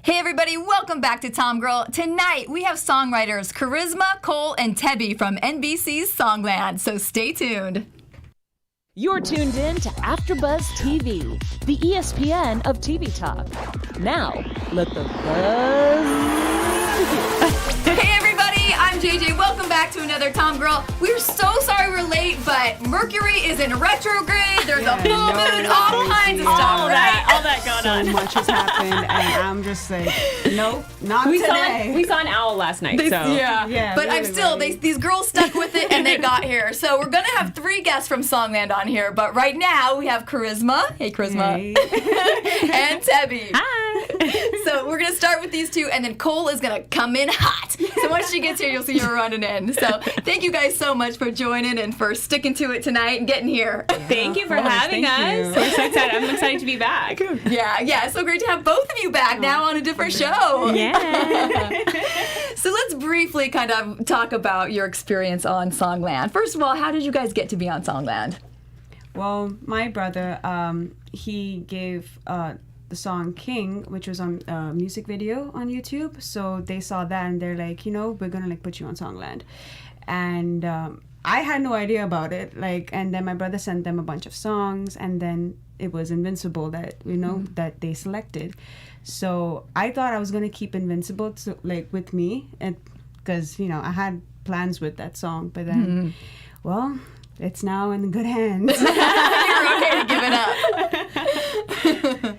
Hey everybody, welcome back to TomGirl. Tonight we have songwriters Charisma, KOLE, and Tebby from NBC's Songland, so stay tuned. You're tuned in to AfterBuzz TV, the ESPN of TV talk. Now, let the buzz begin. Hey everybody, I'm JJ. Welcome back to another TomGirl. We're so sorry we're late, but Mercury is in retrograde. There's a full moon, all kinds of stuff, all that going on. So much has happened, and I'm just like, nope, not today. We saw an owl last night, so. Yeah, but I'm still, these girls stuck with it and they got here. So we're going to have 3 guests from Songland on here, but right now we have Charisma. Hey, Charisma. Hey. And Tebby. Hi. So we're going to start with these 2, and then KOLE is going to come in hot. So once she gets here, you'll see her running in. So thank you guys so much for joining and for sticking to it tonight and getting here. Thank you for having us. We're so excited. I'm excited to be back. Yeah, it's so great to have both of you back now on a different show. Yeah. So let's briefly kind of talk about your experience on Songland. First of all, how did you guys get to be on Songland? Well, my brother, he gave the song King, which was on a music video on YouTube. So they saw that and they're like, we're gonna put you on Songland. And I had no idea about it. And then my brother sent them a bunch of songs, and then it was Invincible that that they selected. So I thought I was gonna keep Invincible with me, and because I had plans with that song, but then well, it's now in good hands. You're okay to give it up.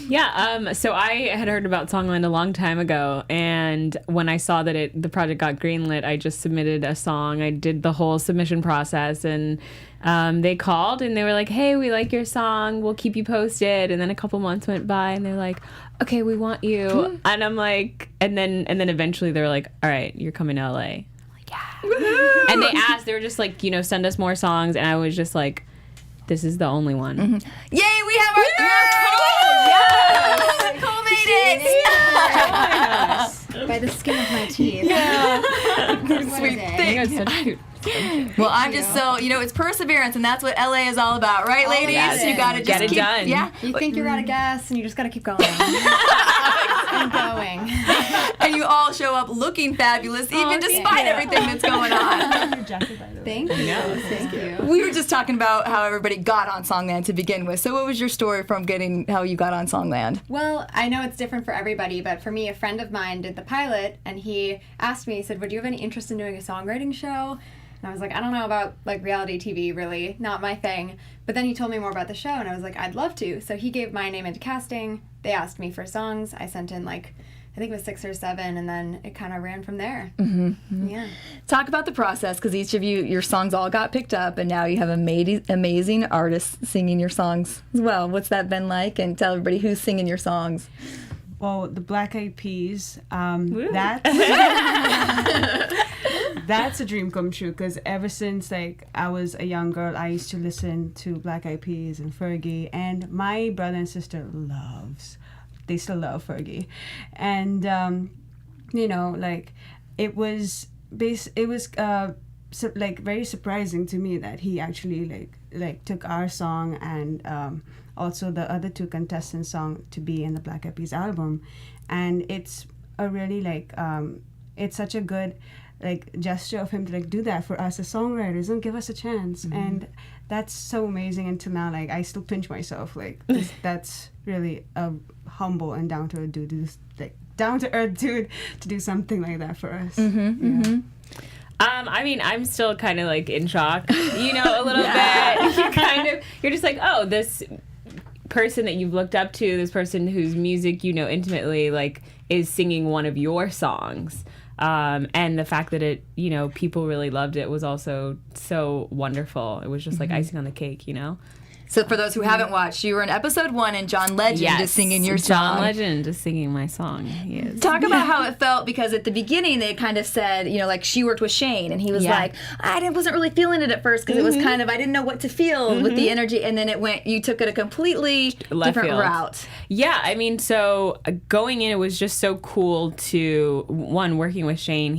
Yeah, so I had heard about Songland a long time ago, and when I saw that the project got greenlit, I just submitted a song. I did the whole submission process, and they called and they were like, "Hey, we like your song. We'll keep you posted." And then a couple months went by, and they're like, "Okay, we want you." And I'm like, and then eventually they're like, "All right, you're coming to LA." I'm like, "Yeah." Woo-hoo! And they were just like, send us more songs, and I was just like, this is the only one. Yay, we have our third! Yes! KOLE made it! By the skin of my teeth. Yeah. Sweet thing. Well, I'm just so, it's perseverance, and that's what LA is all about, right, ladies? yes. You gotta just Get it keep, done. Yeah. You think you're out of gas, and you just gotta keep going. and going. And you all show up looking fabulous, even despite everything that's going on. Thank you. Thank you. We were just talking about how everybody got on Songland to begin with. So what was your story from how you got on Songland? Well, I know it's different for everybody, but for me, a friend of mine did the pilot, and he asked me, he said, would you have any interest in doing a songwriting show? And I was like, I don't know about reality TV, really, not my thing. But then he told me more about the show, and I was like, I'd love to. So he gave my name into casting. They asked me for songs. I sent in I think it was 6 or 7, and then it kind of ran from there. Mm-hmm. Yeah. Talk about the process, because each of you, your songs all got picked up, and now you have amazing artists singing your songs as well. What's that been like? And tell everybody who's singing your songs. Well, the Black Eyed Peas, that's a dream come true, because ever since I was a young girl, I used to listen to Black Eyed Peas and Fergie, and my brother and sister they still love Fergie, and it was very surprising to me that he actually took our song and also the other 2 contestants' song to be in the Black Eyed Peas album, and it's a really it's such a good gesture of him to do that for us as songwriters and give us a chance. And that's so amazing. Until now, I still pinch myself that's really a humble and down to earth dude to do something like that for us. I mean, I'm still kind of in shock, a little bit. You're just like, oh, this person that you've looked up to, this person whose music intimately, is singing one of your songs. And the fact that people really loved it was also so wonderful. It was just icing on the cake, So for those who haven't watched, you were in episode 1, and John Legend is singing your song. John Legend is singing my song. Yes. Talk about how it felt, because at the beginning they kind of said, she worked with Shane, and he was like, I wasn't really feeling it at first, because it was kind of, I didn't know what to feel with the energy, and then you took it a completely different route. Yeah, I mean, so going in, it was just so cool to, one, working with Shane.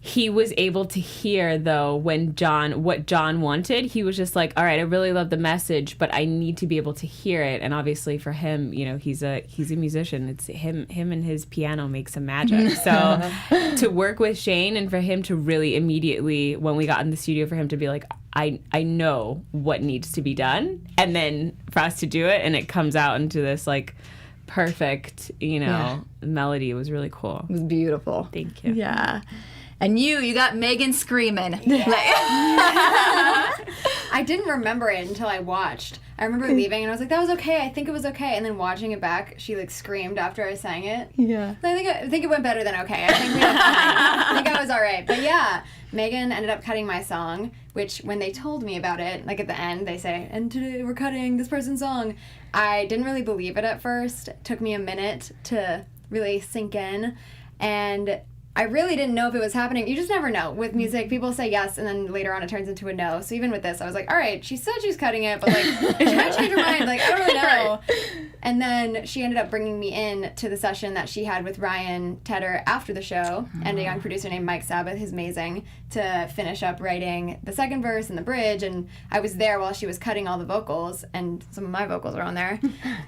he was able to hear, though, what John wanted. He was just like, all right, I really love the message, but I need to be able to hear it. And obviously for him, he's a musician. It's him and his piano make some magic. So to work with Shane and for him to really immediately, when we got in the studio, for him to be like, I know what needs to be done. And then for us to do it, and it comes out into this like perfect, melody. It was really cool. It was beautiful. Thank you. Yeah. And you got Meghan screaming. I didn't remember it until I watched. I remember leaving and I was like, that was okay. I think it was okay. And then watching it back, she like screamed after I sang it. Yeah. I think it went better than okay. I think we had fun. I think I was all right. But yeah, Meghan ended up cutting my song, which when they told me about it, like at the end, they say, and today we're cutting this person's song. I didn't really believe it at first. It took me a minute to really sink in. And I really didn't know if it was happening. You just never know. With music, people say yes, and then later on it turns into a no. So even with this, I was like, all right, she said she's cutting it, but like, she might change her mind. Like, I don't really know. Right. And then she ended up bringing me in to the session that she had with Ryan Tedder after the show, and a young producer named Mike Sabbath, who's amazing, to finish up writing the second verse and the bridge. And I was there while she was cutting all the vocals, and some of my vocals were on there.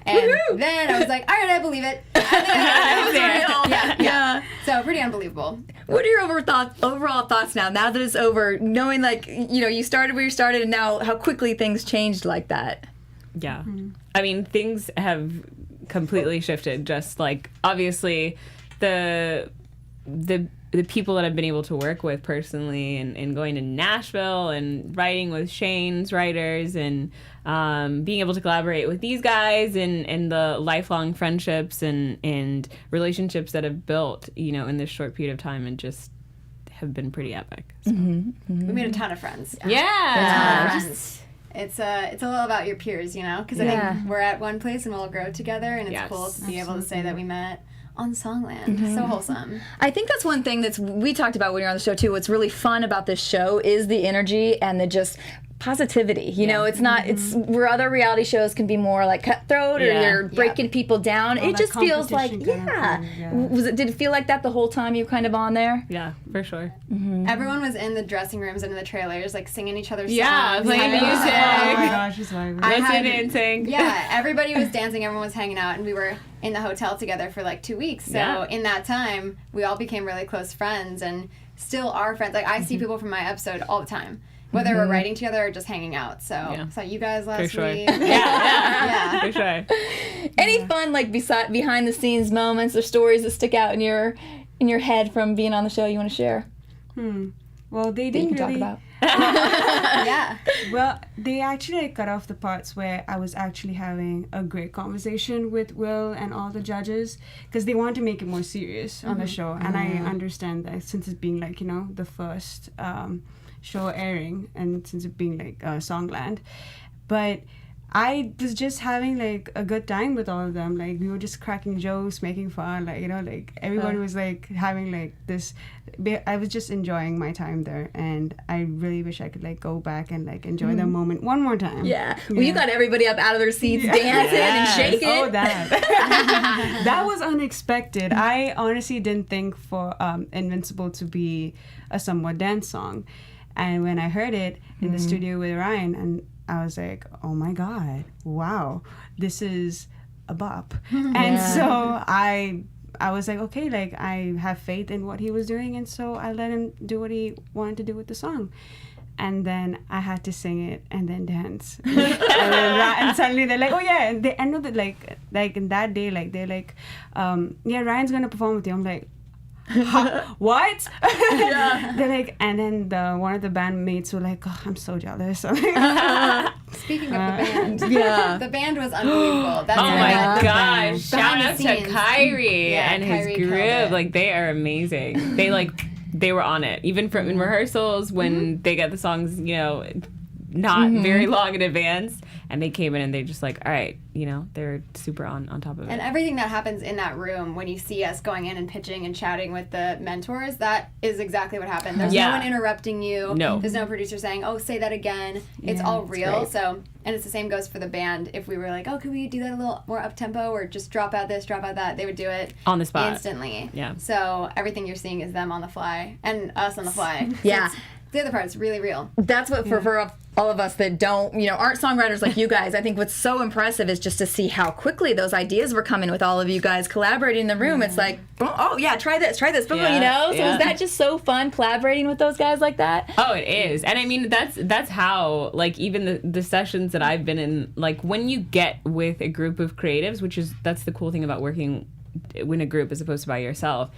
And then I was like, all right, I believe it. I think I got it. Yeah. So pretty unbelievable. What are your overall thoughts now that it's over, knowing like, you started where you started and now how quickly things changed like that? Yeah. Mm-hmm. I mean, things have completely shifted. Just like, obviously, the people that I've been able to work with personally and going to Nashville and writing with Shane's writers and being able to collaborate with these guys and the lifelong friendships and relationships that have built, in this short period of time and just have been pretty epic. So. We made a ton of friends. Yeah. Friends. It's a little about your peers, because I think we're at one place and we'll all grow together, and it's cool to be able to say that we met on Songland. So wholesome. I think that's one thing we talked about when you're on the show too. What's really fun about this show is the energy and the just positivity. It's not. It's where other reality shows can be more like cutthroat or you're breaking people down. It just feels like Did it feel like that the whole time you were kind of on there? Yeah, for sure. Mm-hmm. Everyone was in the dressing rooms and in the trailers, like singing each other's songs. Yeah, playing music. Oh my gosh, it's like dancing. Yeah, everybody was dancing. Everyone was hanging out, and we were in the hotel together for like 2 weeks. So in that time, we all became really close friends, and still are friends. Like I see people from my episode all the time. Whether we're writing together or just hanging out. So saw you guys last week. Yeah, for sure. Any fun behind the scenes moments or stories that stick out in your head from being on the show you want to share? Well, they didn't really talk about. Yeah. Well, they actually cut off the parts where I was actually having a great conversation with Will and all the judges, because they wanted to make it more serious on the show, and I understand that since it's being the first show airing, and since it being Songland, but I was just having a good time with all of them. We were just cracking jokes, making fun, everyone was having this. I was just enjoying my time there, and I really wish I could go back and enjoy the moment one more time. Yeah. Well, you got everybody up out of their seats dancing and shaking. Oh, that. That was unexpected. I honestly didn't think for Invincible to be a somewhat dance song. And when I heard it in the studio with Ryan, and I was like, oh my God, wow, this is a bop. And so I was like, okay, I have faith in what he was doing, and so I let him do what he wanted to do with the song. And then I had to sing it and then dance. And suddenly they're like, oh yeah, I know that in that day, they're like, Ryan's gonna perform with you. I'm like, what? They're like, and then one of the bandmates were like, oh, I'm so jealous. Speaking of the band, the band was unbelievable. That's my gosh! Shout out to scenes. Kyrie and Kyrie his group. They are amazing. They were on it, even from in rehearsals when they get the songs, not very long in advance, and they came in and they just like, all right, you know, they're super on top of it. And everything that happens in that room when you see us going in and pitching and chatting with the mentors, that is exactly what happened. There's no one interrupting you. No. There's no producer saying, oh, say that again. It's all real. So, and it's the same goes for the band. If we were like, oh, could we do that a little more up-tempo or just drop out this, drop out that, they would do it on the spot. Instantly. Yeah. So everything you're seeing is them on the fly and us on the fly. Yeah. So the other part's really real. That's what for all of us that don't, you know, aren't songwriters like you guys, I think what's so impressive is just to see how quickly those ideas were coming with all of you guys collaborating in the room. It's like, oh yeah, try this, boom, you know? So is that just so fun collaborating with those guys like that? Oh, it is. And I mean, that's how, like, even the sessions that I've been in, like, when you get with a group of creatives, that's the cool thing about working in a group as opposed to by yourself,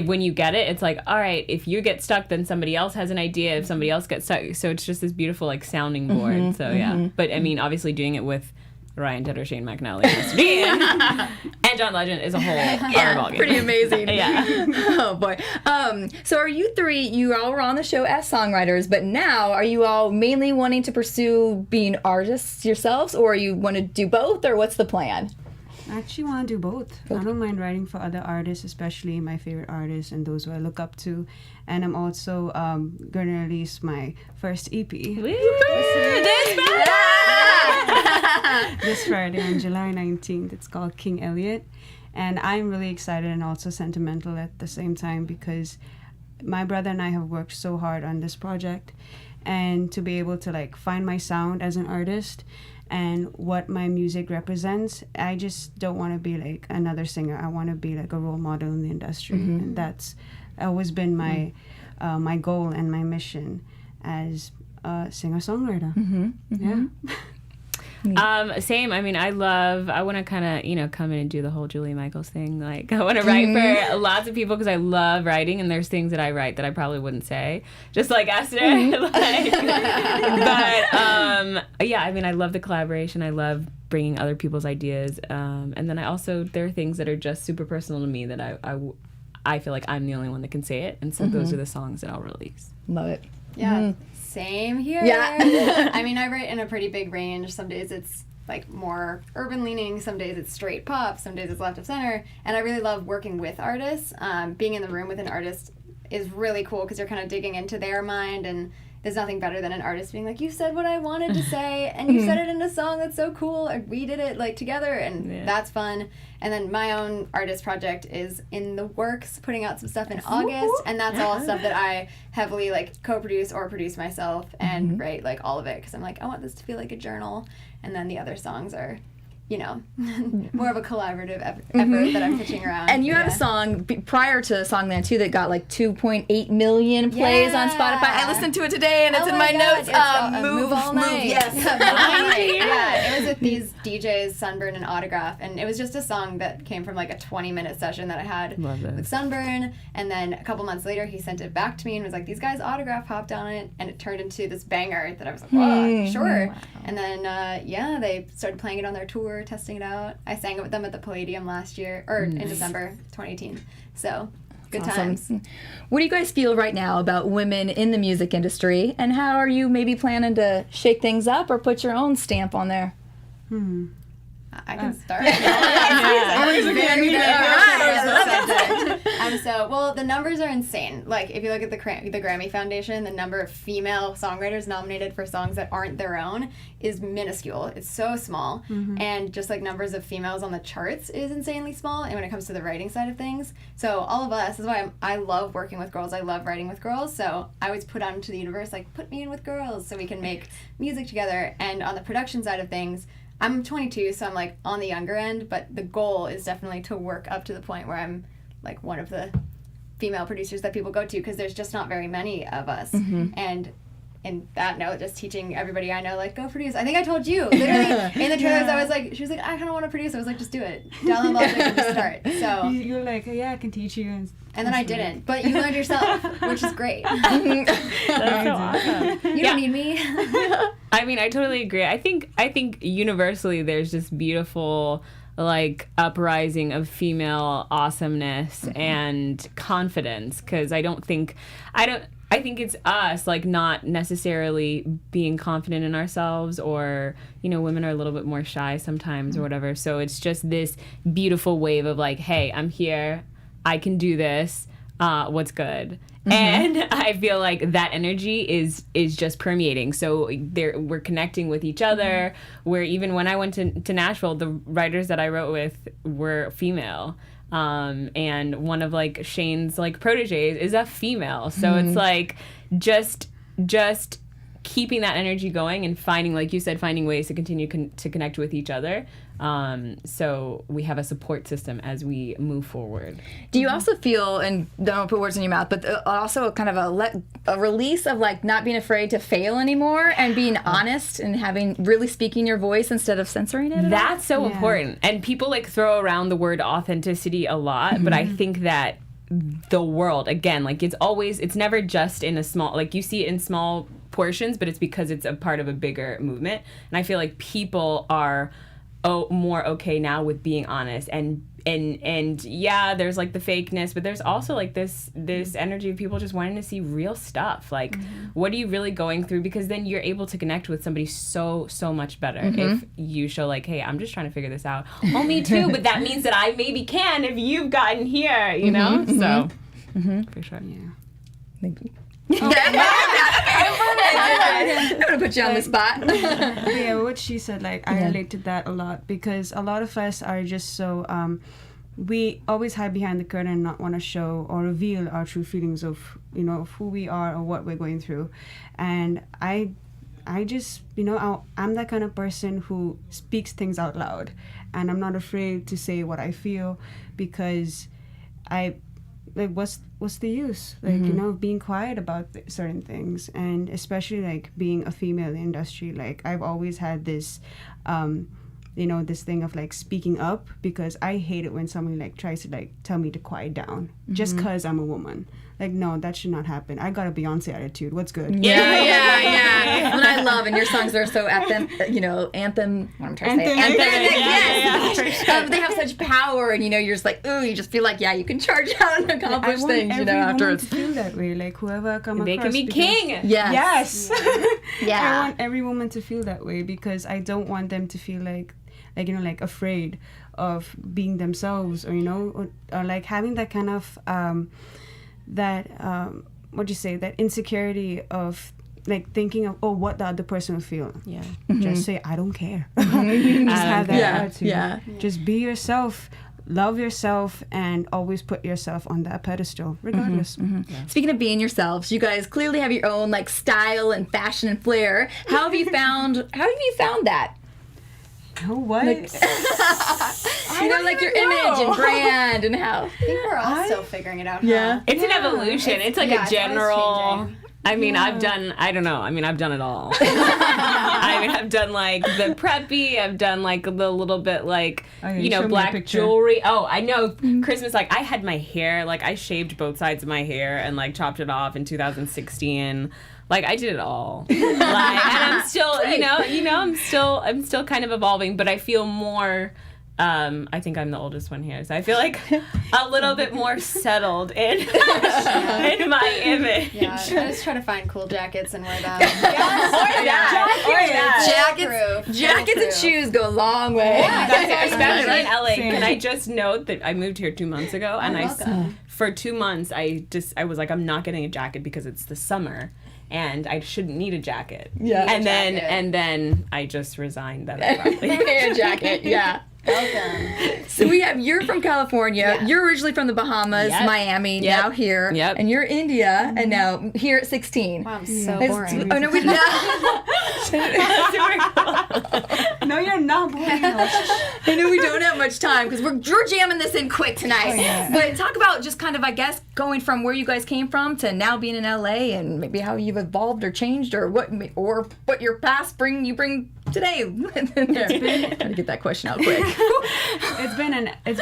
when you get it, it's like, all right, if you get stuck, then somebody else has an idea. If somebody else gets stuck, so it's just this beautiful like sounding board. So yeah, but I mean, obviously doing it with Ryan Tedder, Shane McNally, and John Legend is a whole other ballgame. Pretty amazing. Yeah. Oh boy. So are you three? You all were on the show as songwriters, but now are you all mainly wanting to pursue being artists yourselves, or you want to do both, or what's the plan? I actually want to do both. I don't mind writing for other artists, especially my favorite artists and those who I look up to. And I'm also going to release my first EP. This Friday on July 19th. It's called King Elliot. And I'm really excited and also sentimental at the same time because my brother and I have worked so hard on this project. And to be able to like find my sound as an artist and what my music represents, I just don't want to be like another singer. I want to be like a role model in the industry, and that's always been my my goal and my mission as a singer-songwriter. Yeah. Same. I mean, I want to kind of, you know, come in and do the whole Julie Michaels thing. Like, I want to write for lots of people because I love writing, and there's things that I write that I probably wouldn't say, just like Esther. Yeah, I mean, I love the collaboration. I love bringing other people's ideas. And then there are things that are just super personal to me that I feel like I'm the only one that can say it. And so those are the songs that I'll release. Love it. Yeah. Same here. Yeah. I mean, I write in a pretty big range. Some days it's like more urban leaning. Some days it's straight pop. Some days it's left of center. And I really love working with artists. Being in the room with an artist is really cool because you're kind of digging into their mind, and there's nothing better than an artist being like, you said what I wanted to say, and you said it in a song that's so cool, and we did it like together, and that's fun. And then my own artist project is in the works, putting out some stuff in August, and that's all stuff that I heavily like co-produce or produce myself and write like all of it, because I'm like, I want this to feel like a journal, and then the other songs are, you know, more of a collaborative effort that I'm pitching around. And you have a song prior to Songland too that got like 2.8 million plays on Spotify. I listened to it today and it's in my notes. Move All Night. Yes. Yeah, it was with these DJs, Sunburn and Autograph, and it was just a song that came from like a 20-minute session that I had with Sunburn, and then a couple months later he sent it back to me and was like, these guys Autograph hopped on it, and it turned into this banger that I was like, wow, sure. Wow. And then they started playing it on their tour, testing it out. I sang it with them at the Palladium last year, or in December 2018. So, good times. What do you guys feel right now about women in the music industry, and how are you maybe planning to shake things up or put your own stamp on there? I can start. Well, the numbers are insane. Like, if you look at the Grammy Foundation, the number of female songwriters nominated for songs that aren't their own is minuscule. It's so small. And just like numbers of females on the charts is insanely small, and when it comes to the writing side of things. So all of us, this is why I love working with girls. I love writing with girls. So I always put out into the universe, like, put me in with girls so we can make music together. And on the production side of things, I'm 22, so I'm like on the younger end, but the goal is definitely to work up to the point where I'm like one of the female producers that people go to, because there's just not very many of us. And in that note, just teaching everybody I know, like, go produce. I think I told you, literally, in the trailers, I was like, she was like, I kind of want to produce. I was like, just do it. Download Logic and just start. So you're like, yeah, I can teach you. And then I didn't, but you learned yourself, which is great. That's so awesome. You don't need me. I mean, I totally agree. I think universally there's this beautiful like uprising of female awesomeness and confidence, because I I think it's us, like, not necessarily being confident in ourselves, or, you know, women are a little bit more shy sometimes or whatever. So it's just this beautiful wave of like, hey, I'm here. I can do this. What's good? And I feel like that energy is just permeating. So we're connecting with each other. Where even when I went to Nashville, the writers that I wrote with were female. And one of like Shane's like proteges is a female. So it's like just keeping that energy going and finding, like you said, finding ways to continue to connect with each other. So we have a support system as we move forward. Do you also feel, and don't put words in your mouth, but also kind of a release of like not being afraid to fail anymore and being honest and really speaking your voice instead of censoring it? That's so important. And people like throw around the word authenticity a lot, but I think that the world, again, like it's never just in a small, like you see it in small portions, but it's because it's a part of a bigger movement. And I feel like people are more okay now with being honest, and yeah, there's like the fakeness, but there's also like this energy of people just wanting to see real stuff, like what are you really going through, because then you're able to connect with somebody so much better if you show like, hey, I'm just trying to figure this out. Oh, me too, but that means that I maybe can if you've gotten here, you know. So for sure. Thank you. I'm gonna put you on the spot. Yeah, what she said, like, I relate to that a lot, because a lot of us are just so we always hide behind the curtain and not want to show or reveal our true feelings of, you know, of who we are or what we're going through. And I just, you know, I'm that kind of person who speaks things out loud, and I'm not afraid to say what I feel, because like, what's the use? Like, you know, being quiet about certain things, and especially like being a female in the industry. Like, I've always had this, you know, this thing of like speaking up, because I hate it when somebody like tries to like tell me to quiet down just because I'm a woman. Like, no, that should not happen. I got a Beyonce attitude. What's good? Yeah. And I love, and your songs are so anthem. What I'm trying to say, yes. They have such power, and you know, you're just like, ooh, you just feel like, yeah, you can charge out and accomplish things, you know, afterwards. I want every woman to feel that way. Like, whoever I come across, they can be king. Yes. Yeah. I want every woman to feel that way, because I don't want them to feel like you know, like afraid of being themselves, or, you know, or like having that kind of that insecurity of like thinking of, oh, what the other person will feel. Yeah. Just say, I don't care. Just have that attitude. Yeah. Just be yourself, love yourself, and always put yourself on that pedestal, regardless. Yeah. Speaking of being yourselves, you guys clearly have your own like style and fashion and flair. How have you found that? Oh, what? Like, you know, like your image and brand and how. I think we're all still figuring it out. Yeah. It's an evolution. It's like a general. I mean, I've done it all. I've done like the preppy. I've done like the little bit like, you know, black jewelry. Oh, I know. Christmas, like I had my hair, like I shaved both sides of my hair and like chopped it off in 2016. Like I did it all. Like, and I'm still, you know, I'm still kind of evolving, but I feel more. I think I'm the oldest one here, so I feel like a little bit more settled in my image. Yeah, I just try to find cool jackets and wear them. Jackets and shoes go a long way. Yeah, especially in LA. Can I just note that I moved here 2 months ago, and for 2 months I was like, I'm not getting a jacket because it's the summer. And I shouldn't need a jacket. Yeah. And then I just resigned that I probably need a jacket. Yeah. Welcome. So you're from California. Yeah. You're originally from the Bahamas, Miami, now here. Yep. And you're India, and now here at 16. Wow, I'm so boring. Oh, no, we're not. No, you're not boring. I know we don't have much time because we're jamming this in quick tonight. Oh, yeah. But talk about just kind of, I guess, going from where you guys came from to now being in LA, and maybe how you've evolved or changed, or what your past you bring today. Trying to get that question out quick. It's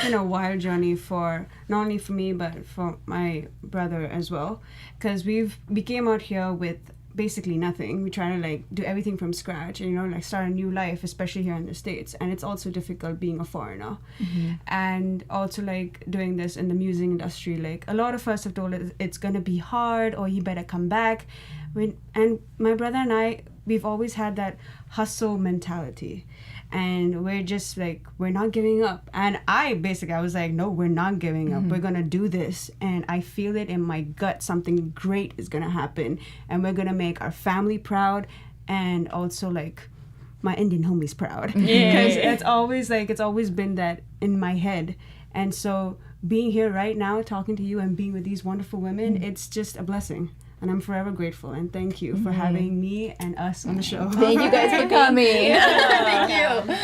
been a wild journey for not only for me but for my brother as well, because we came out here with basically nothing. We try to like do everything from scratch and, you know, like start a new life, especially here in the States. And it's also difficult being a foreigner. And also like doing this in the music industry, like a lot of us have told us it's gonna be hard, or you better come back. And my brother and I, we've always had that hustle mentality. And we're just like, we're not giving up. And I was like, no, we're not giving up. We're going to do this. And I feel it in my gut. Something great is going to happen. And we're going to make our family proud. And also like my Indian homies proud. Because it's always been that in my head. And so being here right now, talking to you and being with these wonderful women, it's just a blessing. And I'm forever grateful, and thank you for having me and us on the show. Thank you guys for coming. Thank you.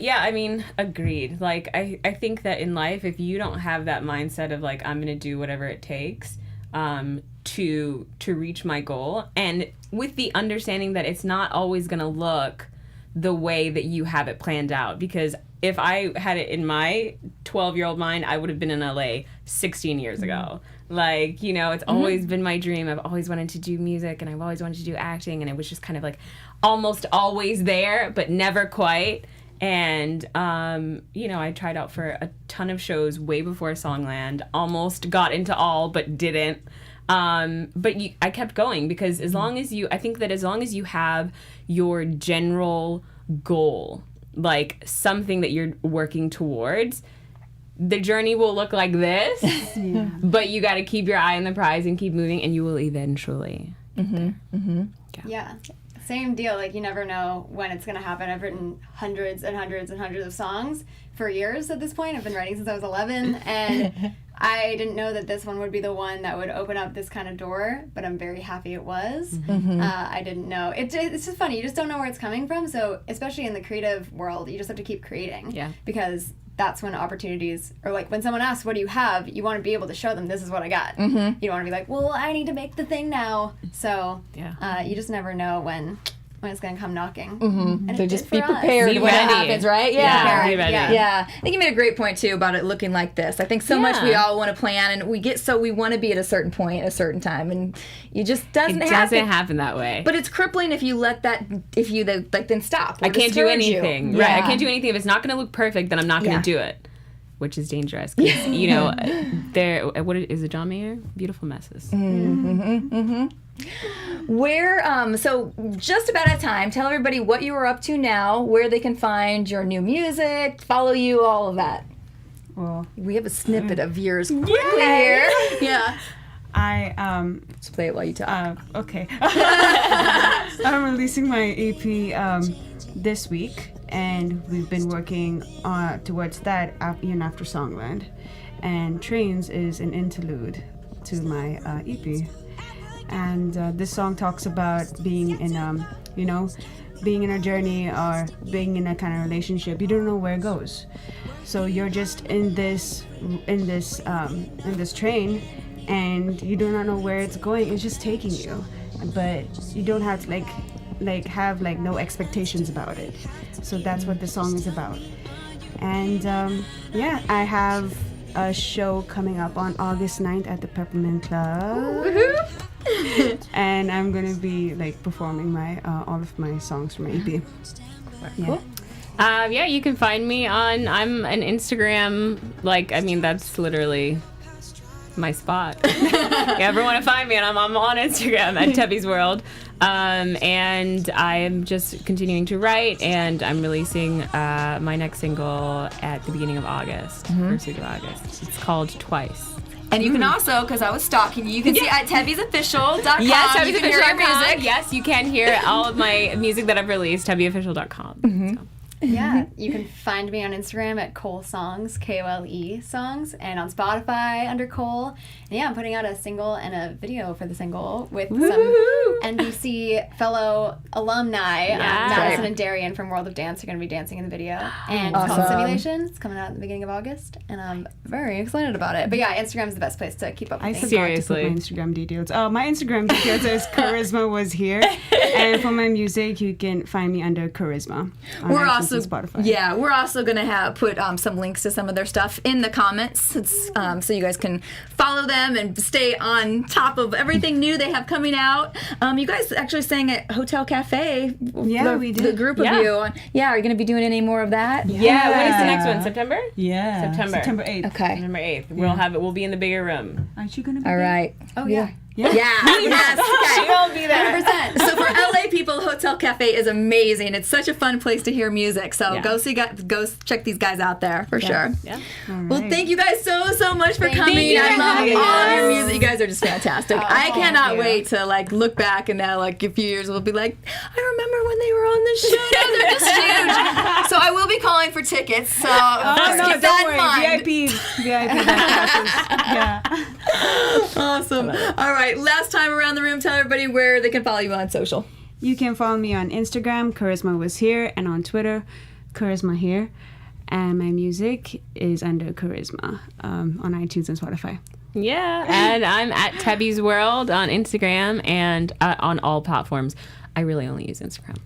Yeah, I mean, agreed. Like, I think that in life, if you don't have that mindset of like, I'm going to do whatever it takes to reach my goal, and with the understanding that it's not always going to look the way that you have it planned out, because if I had it in my 12-year-old mind, I would have been in LA 16 years ago. Like, you know, it's always been my dream. I've always wanted to do music, and I've always wanted to do acting, and it was just kind of like almost always there, but never quite. And, you know, I tried out for a ton of shows way before Songland, almost got into all, but didn't. But I kept going, because I think that as long as you have your general goal, like something that you're working towards, the journey will look like this, but you got to keep your eye on the prize and keep moving, and you will eventually. Yeah. Same deal. Like, you never know when it's going to happen. I've written hundreds and hundreds and hundreds of songs for years at this point. I've been writing since I was 11, and I didn't know that this one would be the one that would open up this kind of door, but I'm very happy it was. I didn't know. It's just funny. You just don't know where it's coming from. So especially in the creative world, you just have to keep creating. Yeah. Because that's when opportunities, or like when someone asks, what do you have? You want to be able to show them, this is what I got. You don't want to be like, well, I need to make the thing now. So you just never know when it's going to come knocking. And so just be prepared when it happens, right? Yeah. Be ready. Yeah. I think you made a great point, too, about it looking like this. I think so much we all want to plan, and we want to be at a certain point at a certain time, and it just doesn't happen. It doesn't happen that way. But it's crippling if you let that, then stop. I can't do anything. Right. I can't do anything. If it's not going to look perfect, then I'm not going to do it. Which is dangerous, because, you know, what is it, John Mayer? Beautiful messes. Where, so just about at time, tell everybody what you are up to now, where they can find your new music, follow you, all of that. Well, we have a snippet of yours quickly here. Yeah. Let's play it while you talk. Okay. I'm releasing my EP this week, and we've been working towards that even after Songland. And Trains is an interlude to my EP. And this song talks about being in, being in a journey or being in a kind of relationship. You don't know where it goes, so you're just in this train, and you do not know where it's going. It's just taking you, but you don't have to have no expectations about it. So that's what the song is about. And I have a show coming up on August 9th at the Peppermint Club. And I'm gonna be performing all of my songs from my EP. Cool. You can find me on. I'm an Instagram. That's literally my spot. You ever want to find me? And I'm on Instagram at Tebby's World. And I am just continuing to write, and I'm releasing my next single at the beginning of August, first week of August. It's called Twice. And you can also, because I was stalking you, can see at Tebby'sOfficial.com. Yes, Tebby'sOfficial.com. You can hear our music. Yes, you can hear all of my music that I've released, Tebby'Official.com. So. Yeah, you can find me on Instagram at KOLE Songs, KOLE Songs, and on Spotify under KOLE. And yeah, I'm putting out a single and a video for the single with some NBC fellow alumni, Madison and Darian from World of Dance are going to be dancing in the video. And it's called Simulation. It's coming out at the beginning of August, and I'm very excited about it. But yeah, Instagram's the best place to keep up with things. Seriously. My Instagram details. My Instagram details is Charisma was here. And for my music, you can find me under Charisma. We're also Spotify. Yeah, we're also gonna put some links to some of their stuff in the comments, so you guys can follow them and stay on top of everything new they have coming out. You guys actually sang at Hotel Cafe. Yeah, we did. The group of Yeah. you. Yeah, are you going to be doing any more of that? Yeah. When is the next one? September? Yeah. September 8th. Okay. September 8th. We'll have it. We'll be in the bigger room. Aren't you gonna be All there? right. Oh, yeah. Yeah. Yes. Okay. We'll be there. 100%. So for LA people, Hotel Cafe is amazing. It's such a fun place to hear music. So Yeah. go check these guys out there for sure. Yeah. Well, thank you guys so much for coming. you I for love having all us. your music. You guys are just fantastic. I thank cannot you. wait to like look back and now like a few years we'll be like, I remember when they were on the show. Now they're just huge. So I will be calling for tickets. So just keep that in mind. VIP back passes. Yeah. Awesome. All right. Last time around the room, tell everybody where they can follow you on social. You can follow me on Instagram, Charisma Was Here, and on Twitter, Charisma Here. And my music is under Charisma on iTunes and Spotify. Yeah. And I'm at Tebby's World on Instagram and on all platforms. I really only use Instagram.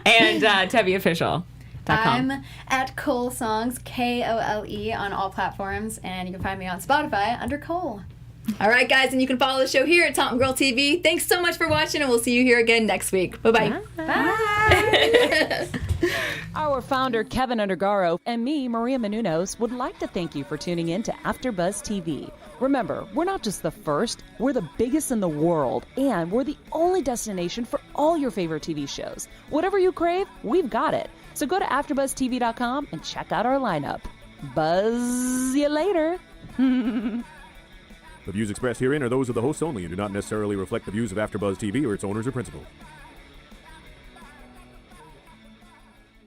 And TebbyOfficial.com. I'm at KOLE Songs, KOLE, on all platforms, and you can find me on Spotify under KOLE. All right, guys, and you can follow the show here at TomGirl TV. Thanks so much for watching, and we'll see you here again next week. Bye-bye. Bye. Our founder, Kevin Undergaro, and me, Maria Menounos, would like to thank you for tuning in to AfterBuzz TV. Remember, we're not just the first, we're the biggest in the world, and we're the only destination for all your favorite TV shows. Whatever you crave, we've got it. So go to AfterBuzzTV.com and check out our lineup. Buzz you later. The views expressed herein are those of the hosts only and do not necessarily reflect the views of AfterBuzz TV or its owners or principals.